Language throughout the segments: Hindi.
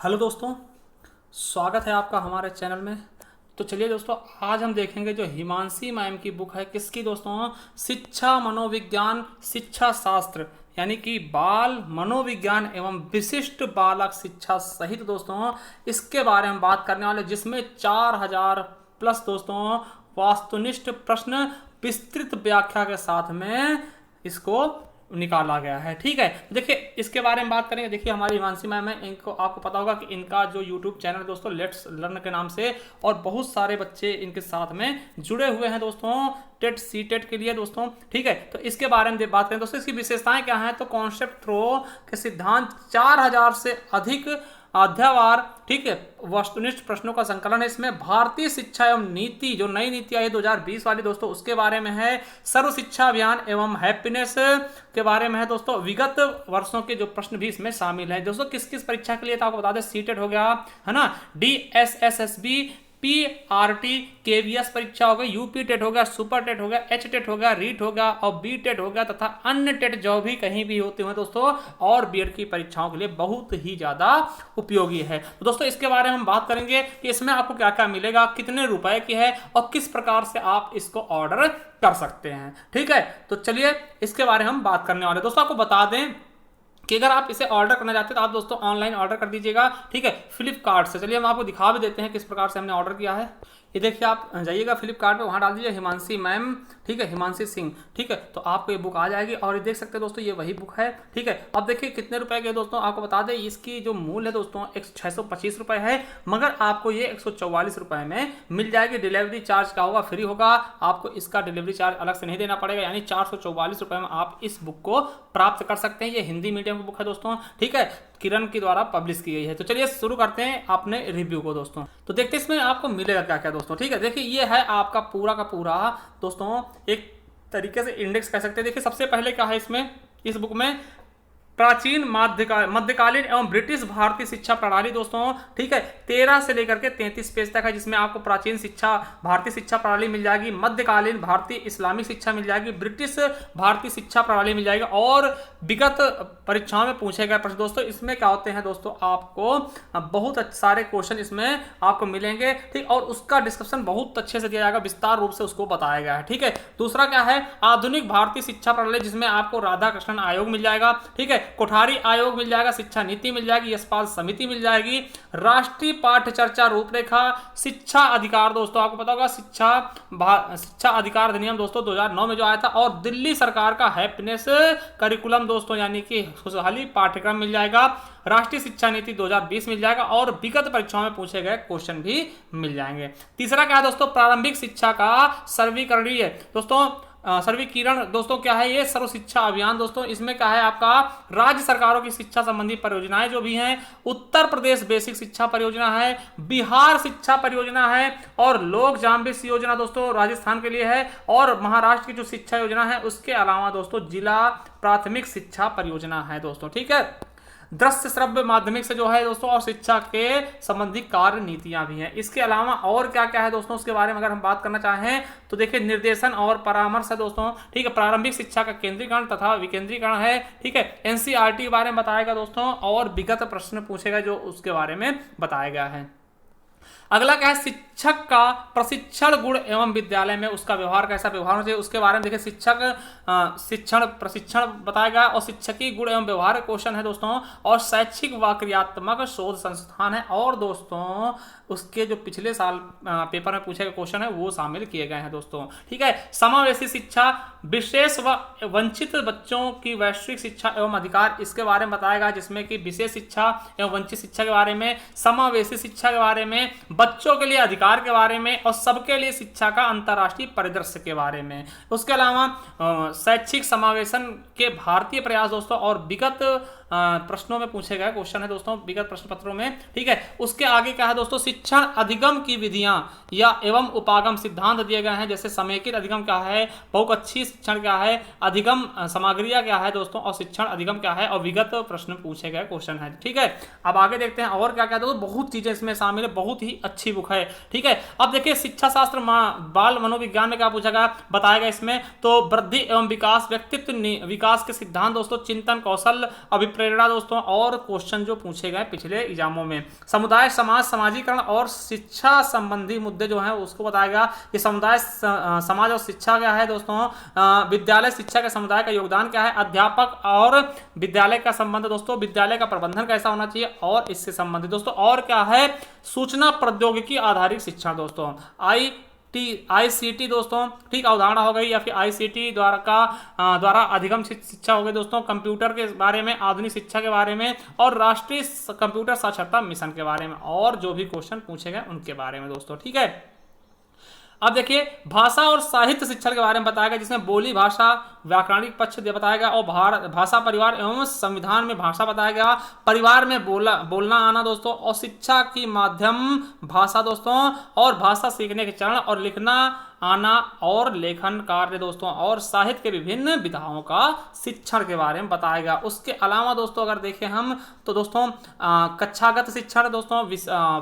हेलो दोस्तों, स्वागत है आपका हमारे चैनल में। तो चलिए दोस्तों, आज हम देखेंगे जो हिमांशी मैम की बुक है, किसकी दोस्तों, शिक्षा मनोविज्ञान शिक्षा शास्त्र, यानी कि बाल मनोविज्ञान एवं विशिष्ट बालक शिक्षा सहित दोस्तों इसके बारे में बात करने वाले, जिसमें 4000 प्लस दोस्तों वास्तुनिष्ठ प्रश्न विस्तृत व्याख्या के साथ में इसको निकाला गया है। ठीक है, तो देखिए इसके बारे में बात करेंगे। देखिए हमारी हिमांशी मैम है, इनको आपको पता होगा कि इनका जो यूट्यूब चैनल है दोस्तों लेट्स लर्न के नाम से, और बहुत सारे बच्चे इनके साथ में जुड़े हुए हैं दोस्तों टेट सी टेट के लिए दोस्तों। ठीक है, तो इसके बारे में बात करें दोस्तों, इसकी विशेषताएं क्या हैं। तो कॉन्सेप्ट थ्रो के सिद्धांत 4000 से अधिक अध्यावार, ठीक है, वस्तुनिष्ठ प्रश्नों का संकलन है। इसमें भारतीय शिक्षा एवं नीति, जो नई नीति आई है 2020 वाली दोस्तों, उसके बारे में है। सर्व शिक्षा अभियान एवं हैप्पीनेस के बारे में है दोस्तों। विगत वर्षों के जो प्रश्न भी इसमें शामिल है दोस्तों। किस किस परीक्षा के लिए था आपको बता दें, सीटेट हो गया है ना, DSSSB, PRT, KVS परीक्षा हो गई, यूपी टेट हो गया, सुपर टेट हो गया, H टेट हो गया, रीट हो गया और बी टेट हो गया, तथा अन्य टेट जो भी कहीं भी होते हैं दोस्तों, और बीएड की परीक्षाओं के लिए बहुत ही ज्यादा उपयोगी है। तो दोस्तों इसके बारे में हम बात करेंगे कि इसमें आपको क्या क्या मिलेगा, कितने रुपए की है और किस प्रकार से आप इसको ऑर्डर कर सकते हैं। ठीक है, तो चलिए इसके बारे में हम बात करने वाले। दोस्तों आपको बता दें कि अगर आप इसे ऑर्डर करना चाहते हैं तो आप दोस्तों ऑनलाइन ऑर्डर कर दीजिएगा। ठीक है, फ्लिपकार्ट से। चलिए हम आपको दिखा भी देते हैं किस प्रकार से हमने ऑर्डर किया है। ये देखिए, आप जाइएगा फ्लिपकार्ट पे, वहाँ डाल दीजिए हिमांशी मैम, ठीक है, हिमांशी सिंह। ठीक है, तो आपको ये बुक आ जाएगी और ये देख सकते हैं दोस्तों, ये वही बुक है। ठीक है, अब देखिए कितने रुपए के दोस्तों, आपको बता दें इसकी जो मूल्य है दोस्तों 625 रुपए है, मगर आपको ये 144 रुपए में मिल जाएगी। डिलीवरी चार्ज क्या होगा, फ्री होगा, आपको इसका डिलीवरी चार्ज अलग से नहीं देना पड़ेगा, यानी 444 रुपए में आप इस बुक को प्राप्त कर सकते हैं। ये हिंदी मीडियम की बुक है दोस्तों। ठीक है, किरण के द्वारा पब्लिश की गई है। तो चलिए शुरू करते हैं अपने रिव्यू को दोस्तों। तो देखते हैं इसमें आपको मिलेगा क्या क्या दोस्तों। ठीक है, देखिए ये है आपका पूरा का पूरा दोस्तों एक तरीके से इंडेक्स कह सकते हैं। देखिए सबसे पहले क्या है इसमें, इस बुक में प्राचीन मध्यकालीन एवं ब्रिटिश भारतीय शिक्षा प्रणाली दोस्तों। ठीक है, 13 से लेकर के 33 पेज तक है, जिसमें आपको प्राचीन शिक्षा भारतीय शिक्षा प्रणाली मिल जाएगी, मध्यकालीन भारतीय इस्लामिक शिक्षा मिल जाएगी, ब्रिटिश भारतीय शिक्षा प्रणाली मिल जाएगी, और विगत परीक्षाओं में पूछे गए प्रश्न दोस्तों। इसमें क्या होते हैं दोस्तों, आपको बहुत सारे क्वेश्चन इसमें आपको मिलेंगे। ठीक, और उसका डिस्क्रिप्शन बहुत अच्छे से दिया जाएगा, विस्तार रूप से उसको बताया गया है। ठीक है, दूसरा क्या है, आधुनिक भारतीय शिक्षा प्रणाली, जिसमें आपको राधा कृष्णन आयोग मिल जाएगा। ठीक है, कोठारी आयोग मिल जाएगा, शिक्षा नीति मिल जाएगी, यशपाल समिति मिल जाएगी, राष्ट्रीय पाठ्य चर्चा रूपरेखा, शिक्षा अधिकार दोस्तों, आपको पता होगा शिक्षा अधिकार अधिनियम दोस्तों 2009 में जो आया था, और दिल्ली सरकार का हैप्पीनेस करिकुलम दोस्तों, यानी कि खुशहाली पाठ्यक्रम मिल जाएगा, राष्ट्रीय शिक्षा नीति 2020 मिल जाएगा, और विगत परीक्षाओं में पूछे गए क्वेश्चन भी मिल जाएंगे। तीसरा क्या है दोस्तों, प्रारंभिक शिक्षा का सर्वीकरणीय दोस्तों, सर्वीकरण दोस्तों क्या है, ये सर्व शिक्षा अभियान दोस्तों। इसमें क्या है, आपका राज्य सरकारों की शिक्षा संबंधी परियोजनाएं जो भी हैं, उत्तर प्रदेश बेसिक शिक्षा परियोजना है, बिहार शिक्षा परियोजना है, और लोक जाम्बिस योजना दोस्तों राजस्थान के लिए है, और महाराष्ट्र की जो शिक्षा योजना है उसके अलावा दोस्तों जिला प्राथमिक शिक्षा परियोजना है दोस्तों। ठीक है, दृश्य श्रव्य माध्यमिक से जो है दोस्तों, और शिक्षा के संबंधी कार्य नीतियां भी हैं। इसके अलावा और क्या क्या है दोस्तों, उसके बारे में अगर हम बात करना चाहें तो देखिए निर्देशन और परामर्श है दोस्तों। ठीक है, प्रारंभिक शिक्षा का केंद्रीकरण तथा विकेंद्रीकरण है। ठीक है, एनसीईआरटी के बारे में बताएगा दोस्तों, और विगत प्रश्न पूछेगा जो उसके बारे में बताया गया है। अगला क्या है, शिक्षक का प्रशिक्षण गुण एवं विद्यालय में उसका व्यवहार कैसा व्यवहार होना चाहिए, उसके बारे में देखिए शिक्षण प्रशिक्षण बताएगा, और शिक्षकी गुण एवं व्यवहार क्वेश्चन है दोस्तों, और शैक्षिक व क्रियात्मक शोध संस्थान है, और दोस्तों उसके जो पिछले साल पेपर में पूछे गए क्वेश्चन है वो शामिल किए गए हैं दोस्तों। ठीक है, समावेशी शिक्षा, विशेष व वंचित बच्चों की वैश्विक शिक्षा एवं अधिकार, इसके बारे में बताएगा, जिसमें कि विशेष शिक्षा एवं वंचित शिक्षा के बारे में, समावेशी शिक्षा के बारे में, बच्चों के लिए अधिकार के बारे में, और सबके लिए शिक्षा का अंतर्राष्ट्रीय परिदृश्य के बारे में। उसके अलावा शैक्षिक समावेशन के भारतीय प्रयास दोस्तों, और विगत प्रश्नों में पूछे गए क्वेश्चन है दोस्तों विगत प्रश्न पत्रों में। ठीक है, उसके आगे क्या है दोस्तों, शिक्षण अधिगम की विधियां या एवं उपागम सिद्धांत दिए गए हैं, जैसे समेकित अधिगम क्या है, बहुपक्षीय शिक्षण क्या है, अधिगम सामग्रियां क्या है दोस्तों, और शिक्षण अधिगम क्या है, और विगत प्रश्न पूछे गए क्वेश्चन है। ठीक है, अब आगे देखते हैं और क्या क्या दोस्तों, बहुत चीजें इसमें शामिल है, बहुत ही अच्छी बुक है। ठीक है, अब देखिए शिक्षा शास्त्र बाल मनोविज्ञान में क्या पूछा गया बताएगा इसमें, तो वृद्धि एवं विकास, व्यक्तित्व विकास के सिद्धांत दोस्तों, चिंतन कौशल, प्रेरणा दोस्तों और क्वेश्चन जो पूछे गए पिछले एग्जामों में। समुदाय समाज समाजीकरण और शिक्षा संबंधी मुद्दे जो हैं उसको बताएगा कि समुदाय समाज और शिक्षा क्या है दोस्तों, विद्यालय शिक्षा के समुदाय का योगदान क्या है, अध्यापक और विद्यालय का संबंध दोस्तों, विद्यालय का प्रबंधन कैसा होना चाहिए और इससे संबंधित दोस्तों, और क्या है सूचना प्रौद्योगिकी आधारित शिक्षा दोस्तों, ICT दोस्तों, ठीक, अवधारणा हो गई, या फिर ICT द्वारा अधिगम शिक्षा हो गई दोस्तों, कंप्यूटर के बारे में, आधुनिक शिक्षा के बारे में, और राष्ट्रीय कंप्यूटर साक्षरता मिशन के बारे में, और जो भी क्वेश्चन पूछे गए उनके बारे में दोस्तों। ठीक है, अब देखिए भाषा और साहित्य शिक्षण के बारे में बताया गया, जिसमें बोली भाषा व्याकरणिक पक्ष बताया गया, और भाषा परिवार एवं संविधान में भाषा बताया गया, परिवार में बोलना आना दोस्तों, और शिक्षा की माध्यम भाषा दोस्तों, और भाषा सीखने के चरण और लिखना आना और लेखन कार्य दोस्तों, और साहित्य के विभिन्न विधाओं का शिक्षण के बारे में बताया गया। उसके अलावा दोस्तों अगर देखें हम तो दोस्तों कक्षागत शिक्षण दोस्तों,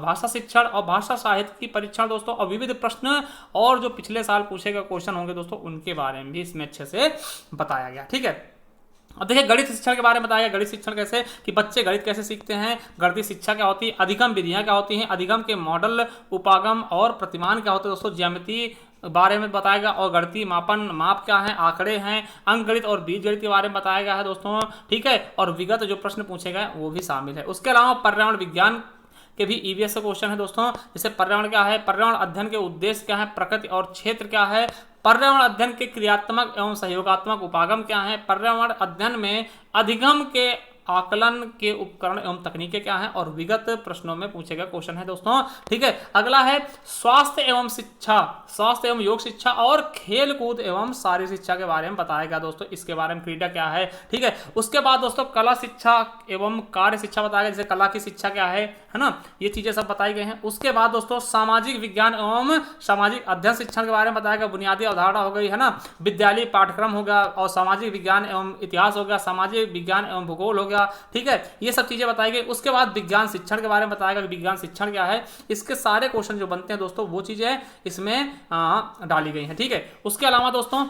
भाषा शिक्षण और भाषा साहित्य की परीक्षण दोस्तों, और विविध प्रश्न और जो पिछले साल पूछे गए क्वेश्चन होंगे दोस्तों उनके बारे में भी इसमें अच्छे से बताया गया। ठीक है, अब देखिए गणित शिक्षण के बारे में बताया गया। गणित शिक्षण कैसे, कि बच्चे गणित कैसे सीखते हैं, गणितीय शिक्षा क्या होती है, अधिगम विधियां क्या होती हैं, अधिगम के मॉडल, उपागम और प्रतिमान क्या होते हैं दोस्तों, ज्यामिति बारे में बताएगा, और गणितीय माप क्या है, आंकड़े हैं, अंक गणित और बीज गणित के बारे में बताया गया है दोस्तों। ठीक है, और विगत जो प्रश्न पूछे गए वो भी शामिल है। उसके अलावा पर्यावरण विज्ञान के भी EVS का क्वेश्चन है दोस्तों, जैसे पर्यावरण क्या है, पर्यावरण अध्ययन के उद्देश्य क्या है, प्रकृति और क्षेत्र क्या है, पर्यावरण अध्ययन के क्रियात्मक एवं सहयोगात्मक उपागम क्या है, पर्यावरण अध्ययन में अधिगम के आकलन के उपकरण एवं तकनीकें क्या हैं, और विगत प्रश्नों में पूछे गए क्वेश्चन है दोस्तों। ठीक है, अगला है स्वास्थ्य एवं शिक्षा, स्वास्थ्य एवं योग शिक्षा और खेल कूद एवं शारीरिक शिक्षा के बारे में बताएगा दोस्तों, इसके बारे में क्रीडा क्या है। ठीक है, उसके बाद दोस्तों कला शिक्षा एवं कार्य शिक्षा बताएगा, जैसे कला की शिक्षा क्या है ना, ये चीजें सब बताई गई हैं। उसके बाद दोस्तों सामाजिक विज्ञान एवं सामाजिक अध्ययन शिक्षण के बारे में बताएगा, बुनियादी अवधारणा हो गई है ना, विद्यालय पाठ्यक्रम होगा, और सामाजिक विज्ञान एवं इतिहास हो गया, सामाजिक विज्ञान एवं भूगोल हो गया। ठीक है, ये सब चीजें बताई गई। उसके बाद विज्ञान शिक्षण के बारे में बताएगा कि विज्ञान शिक्षण क्या है, इसके सारे क्वेश्चन जो बनते हैं दोस्तों वो चीजें इसमें डाली गई हैं। ठीक है, उसके अलावा दोस्तों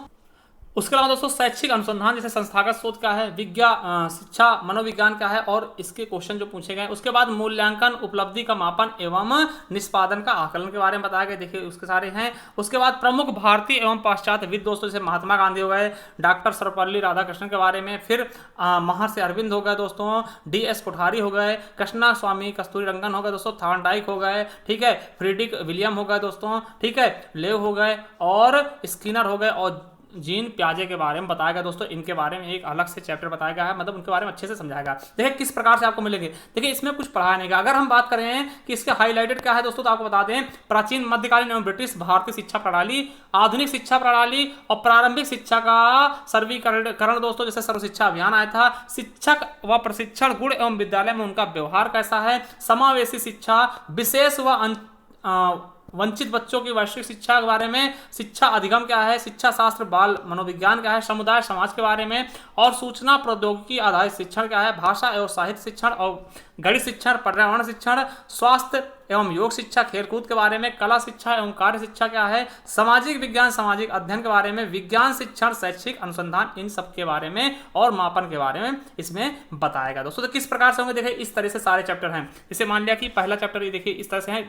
शैक्षिक अनुसंधान जैसे संस्थागत शोध क्या है, विज्ञान शिक्षा मनोविज्ञान क्या है, और इसके क्वेश्चन जो पूछे गए। उसके बाद मूल्यांकन, उपलब्धि का मापन एवं निष्पादन का आकलन के बारे में बताया गया, देखिए उसके सारे हैं। उसके बाद प्रमुख भारतीय एवं पाश्चात्य विद दोस्तों, जैसे महात्मा गांधी हो गए, डॉक्टर सर्वपल्ली राधाकृष्णन के बारे में, फिर महर्षि अरविंद हो गए दोस्तों, DS कोठारी हो गए, कृष्णा स्वामी कस्तूरी रंगन हो गए दोस्तों, थॉर्नडाइक हो गए, ठीक है, फ्रीडरिक विलियम हो गए दोस्तों, ठीक है, लेव हो गए, और स्किनर हो गए, और जीन प्याजे के बारे में बताएगा दोस्तों। इनके बारे में एक अलग से चैप्टर बताया गया है, मतलब उनके बारे में अच्छे से समझाएगा। देखिए किस प्रकार से आपको मिलेंगे, देखिए इसमें कुछ पढ़ाया नहीं गया। अगर हम बात करें कि इसके हाईलाइटेड क्या है दोस्तों, तो आपको बता दें प्राचीन मध्यकालीन एवं ब्रिटिश भारतीय शिक्षा प्रणाली, आधुनिक शिक्षा प्रणाली और प्रारंभिक शिक्षा का सर्वीकरण दोस्तों, जैसे सर्व शिक्षा अभियान आया था, शिक्षक व प्रशिक्षण गुण एवं विद्यालय में उनका व्यवहार कैसा है, समावेशी शिक्षा, विशेष व वंचित बच्चों की वैश्विक शिक्षा के बारे में, शिक्षा अधिगम क्या है, शिक्षा शास्त्र बाल मनोविज्ञान क्या है, समुदाय समाज के बारे में, और सूचना प्रौद्योगिकी आधारित शिक्षण क्या है, भाषा एवं साहित्य शिक्षण और गणित शिक्षण, पर्यावरण शिक्षण, स्वास्थ्य एवं योग शिक्षा, खेलकूद के बारे में, कला शिक्षा एवं कार्य शिक्षा क्या है, सामाजिक विज्ञान सामाजिक अध्ययन के बारे में, विज्ञान शिक्षण शैक्षिक अनुसंधान, इन सब के बारे में और मापन के बारे में इसमें बताएगा दोस्तों। तो किस प्रकार से होंगे, देखिए इस तरह से सारे चैप्टर हैं। जैसे मान लिया कि पहला चैप्टर ये देखिए इस तरह से है,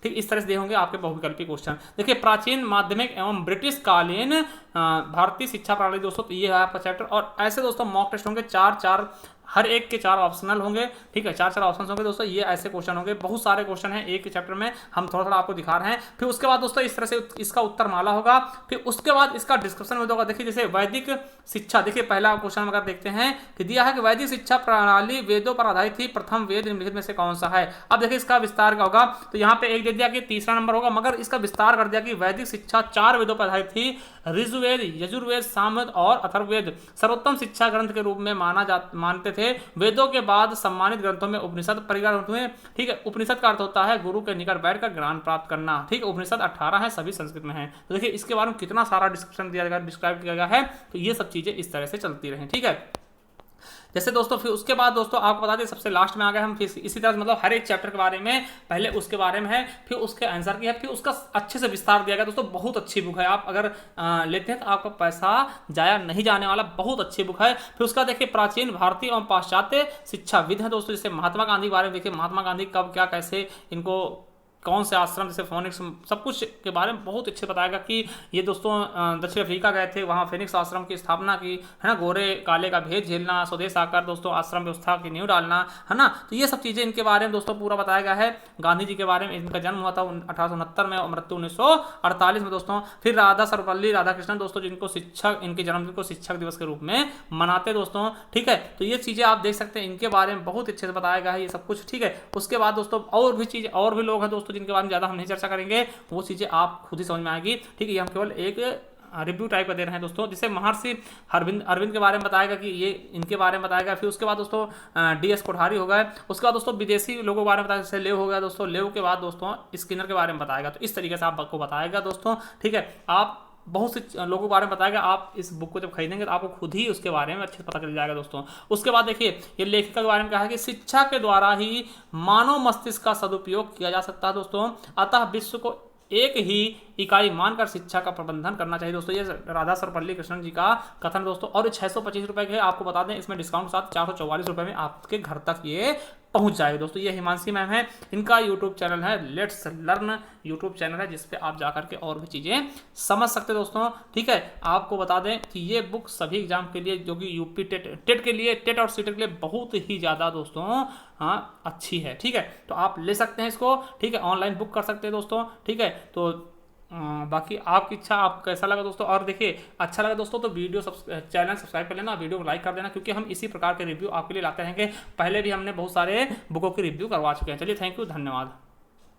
ठीक, इस तरह से होंगे आपके बहुविकल्पी क्वेश्चन। देखिए प्राचीन माध्यमिक एवं ब्रिटिश कालीन भारतीय शिक्षा प्रणाली दोस्तों, तो ये है आपका चैप्टर। और ऐसे दोस्तों मॉक टेस्ट होंगे, 4 हर एक के 4 ऑप्शनल होंगे, ठीक है, 4 ऑप्शन होंगे दोस्तों। ये ऐसे क्वेश्चन होंगे, बहुत सारे क्वेश्चन हैं एक चैप्टर में, हम थोड़ा थोड़ा आपको दिखा रहे हैं। फिर उसके बाद दोस्तों इस तरह से इसका उत्तर माला होगा, फिर उसके बाद इसका डिस्क्रिप्शन में होगा। देखिए जैसे वैदिक शिक्षा, देखिए पहला क्वेश्चन अगर देखते हैं कि दिया है कि वैदिक शिक्षा प्रणाली वेदों पर आधारित थी, प्रथम वेद निम्नलिखित में से कौन सा है। अब देखिए इसका विस्तार क्या होगा, तो यहाँ पे एक दे दिया कि तीसरा नंबर होगा, मगर इसका विस्तार कर दिया कि वैदिक शिक्षा 4 वेदों पर आधारित थी, ऋग्वेद, यजुर्वेद, सामवेद और अथर्ववेद सर्वोत्तम शिक्षा ग्रंथ के रूप में मानते थे। वेदों के बाद सम्मानित ग्रंथों में उपनिषद परिगणित हुए, ठीक है। उपनिषद का अर्थ होता है गुरु के निकट बैठकर ज्ञान प्राप्त करना, ठीक है। उपनिषद 18 है, सभी संस्कृत में है। तो देखिए इसके बारे में कितना सारा डिस्क्रिप्शन दिया गया, डिस्क्राइब किया गया है। तो ये सब चीजें इस तरह से चलती रही, ठीक है। जैसे दोस्तों फिर उसके बाद दोस्तों आपको बता दें सबसे लास्ट में आ गए हम, फिर इसी तरह मतलब हर एक चैप्टर के बारे में पहले उसके बारे में है, फिर उसके आंसर की है, फिर उसका अच्छे से विस्तार दिया गया दोस्तों। बहुत अच्छी बुक है, आप अगर लेते हैं तो आपका पैसा जाया नहीं जाने वाला, बहुत अच्छी बुक है। फिर उसका देखिए प्राचीन भारतीय एवं पाश्चात्य शिक्षाविद है दोस्तों, जैसे महात्मा गांधी के बारे में देखिए, महात्मा गांधी कब क्या कैसे इनको कौन से आश्रम जैसे फोनिक्स सब कुछ के बारे में बहुत अच्छे बताएगा कि ये दोस्तों दक्षिण अफ्रीका गए थे, वहाँ फिनिक्स आश्रम की स्थापना की है ना, गोरे काले का भेद झेलना, स्वदेश आकर दोस्तों आश्रम व्यवस्था की नींव डालना है ना। तो ये सब चीज़ें इनके बारे में दोस्तों पूरा बताया गया है। गांधी जी के बारे में, इनका जन्म हुआ था 1869 में और मृत्यु 1948 में दोस्तों। फिर राधा सर्वपल्ली राधाकृष्णन दोस्तों, जिनको शिक्षक, इनके जन्मदिन को शिक्षक दिवस के रूप में मनाते दोस्तों, ठीक है। तो ये चीज़ें आप देख सकते हैं, इनके बारे में बहुत अच्छे से बताया गया है ये सब कुछ, ठीक है। उसके बाद दोस्तों और भी चीज़, और भी लोग हैं दोस्तों जिनके बारे में ज़्यादा हम नहीं चर्चा करेंगे, वो चीज़ें आप खुद ही समझ में आएगी, ठीक है। ये हम केवल एक रिव्यू टाइप का दे रहे हैं दोस्तों। जैसे महर्षि अरविंद के बारे में बताएगा कि ये इनके बारे में बताएगा। फिर उसके बाद दोस्तों DS कोठारी हो गए। उसके बाद दोस्तों विदेशी लोगों के बारे में बताएगा, जैसे लेव हो गया दोस्तों। लेव के बाद दोस्तों स्किनर के बारे में बताएगा। तो इस तरीके से आपको बताएगा दोस्तों, ठीक है। आप बहुत से लोगों के बारे में बताएगा। आप इस बुक को जब खरीदेंगे तो आपको खुद ही उसके बारे में अच्छे से पता चल जाएगा दोस्तों। उसके बाद देखिए ये लेखिका के बारे में कहा है कि शिक्षा के द्वारा ही मानव मस्तिष्क का सदुपयोग किया जा सकता है दोस्तों, अतः विश्व को एक ही इकाई मानकर शिक्षा का प्रबंधन करना चाहिए दोस्तों। ये राधा सर्वपल्ली कृष्णन जी का कथन दोस्तों। और 625 रुपए के आपको बता दें, इसमें डिस्काउंट के साथ 444 रुपए में आपके घर तक ये पहुंच जाएगा दोस्तों। ये हिमांशी मैम है, इनका यूट्यूब चैनल है लेट्स लर्न यूट्यूब चैनल है, जिसपे आप जाकर के और भी चीज़ें समझ सकते हैं दोस्तों, ठीक है। आपको बता दें कि ये बुक सभी एग्जाम के लिए, जो कि यूपी टेट के लिए, टेट और सीटेट के लिए बहुत ही ज़्यादा दोस्तों हाँ अच्छी है, ठीक है। तो आप ले सकते हैं इसको, ठीक है। ऑनलाइन बुक कर सकते हैं दोस्तों, ठीक है। तो बाकी आपकी इच्छा, आपको कैसा लगा दोस्तों। और देखिए अच्छा लगा दोस्तों तो वीडियो चैनल सब्सक्राइब कर लेना, वीडियो को लाइक कर देना, क्योंकि हम इसी प्रकार के रिव्यू आपके लिए लाते रहेंगे। पहले भी हमने बहुत सारे बुकों की रिव्यू करवा चुके हैं। चलिए थैंक यू, धन्यवाद।